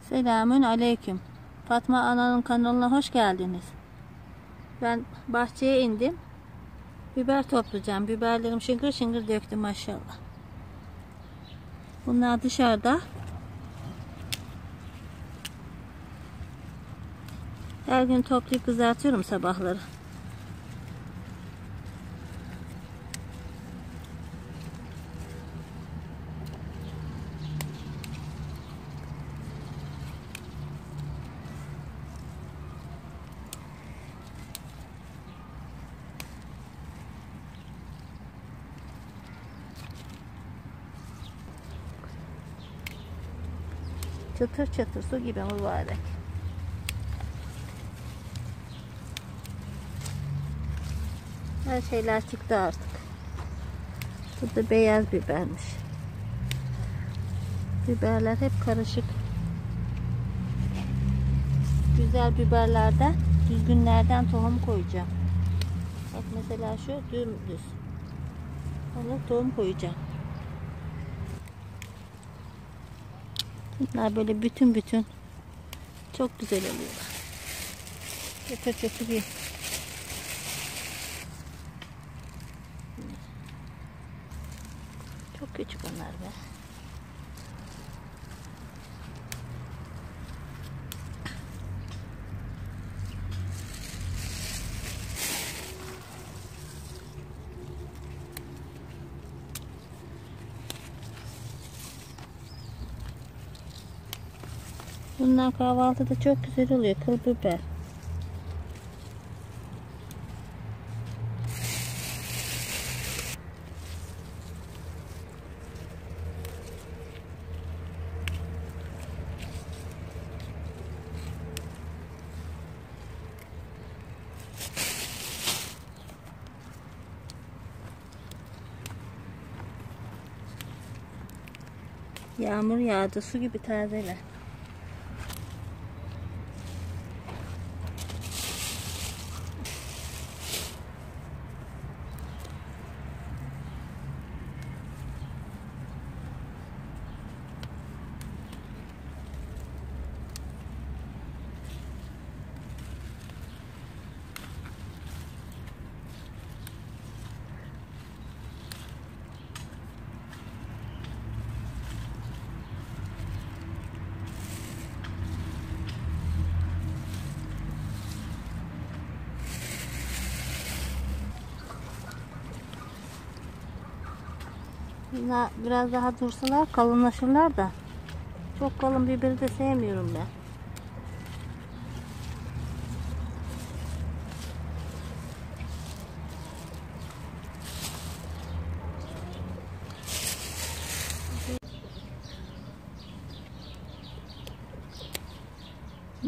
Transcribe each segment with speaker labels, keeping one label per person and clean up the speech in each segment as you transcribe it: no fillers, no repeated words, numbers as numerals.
Speaker 1: Selamün aleyküm. Fatma Ana'nın kanalına hoş geldiniz. Ben bahçeye indim. Biber toplayacağım. Biberlerim şıngır şıngır döktüm maşallah. Bunlar dışarıda. Her gün toplayıp kızartıyorum sabahları. Çıtır çıtır su gibi mübarek. Her şeyler çıktı artık. Bu da beyaz bibermiş. Biberler hep karışık. Güzel biberlerden, düzgünlerden tohum koyacağım. Bak mesela şu dümdüz. Ona tohum koyacağım. Bunlar böyle bütün bütün çok güzel oluyorlar. Çıtır çıtır bir. Çok küçük onlar be. Bunlar kahvaltıda çok güzel oluyor. Kıl biber. Yağmur yağdı. Su gibi tazeler. Bunlar biraz daha dursalar kalınlaşırlar da. Çok kalın biberi de sevmiyorum ben.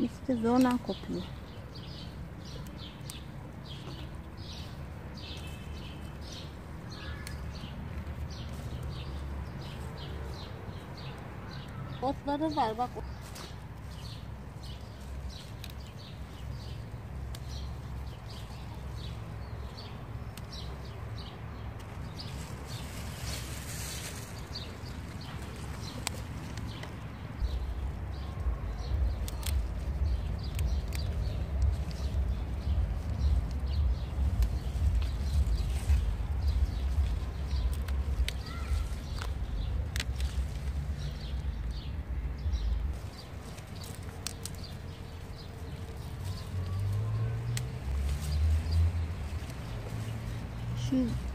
Speaker 1: İşte zorla kopuyor. Otları var bak.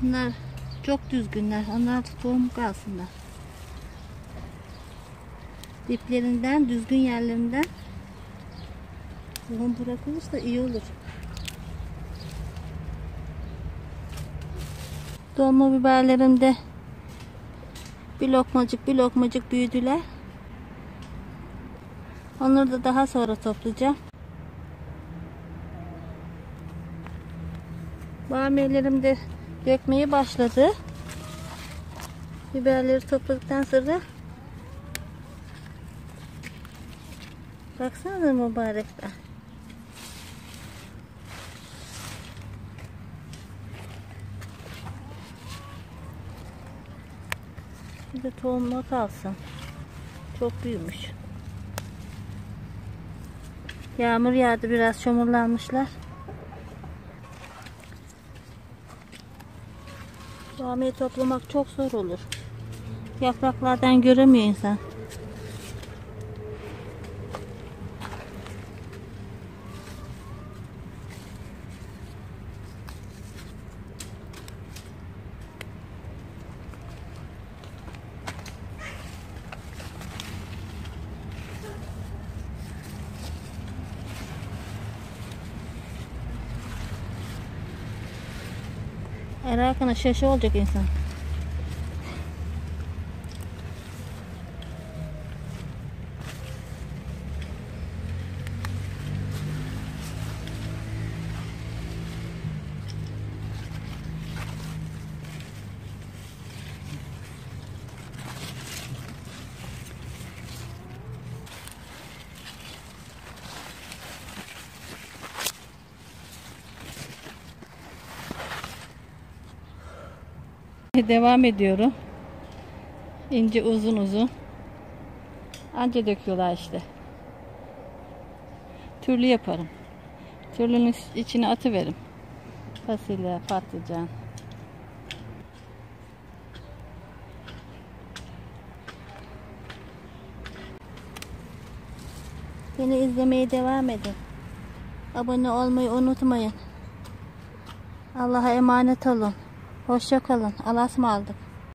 Speaker 1: Bunlar çok düzgünler. Onlar tohum kalsınlar. Diplerinden, düzgün yerlerinden tohum bırakılırsa iyi olur. Dolma biberlerim de bir lokmacık büyüdüler. Onları da daha sonra toplayacağım. Bamyelerim de dökmeye başladı. Biberleri topladıktan sonra baksana mübarekler. Bir de tohumla kalsın. Çok büyümüş. Yağmur yağdı, biraz çamurlanmışlar. Bamya toplamak çok zor olur. Yapraklardan göremiyor insan. Ararken şaşı olacak insan. Devam ediyorum. İnce uzun uzun. Anca döküyorlar işte. Türlü yaparım. Türlünün içine atıveririm. Fasulye, patlıcan. Beni izlemeye devam edin. Abone olmayı unutmayın. Allah'a emanet olun. Hoşça kalın. Allah'a ısmarladık.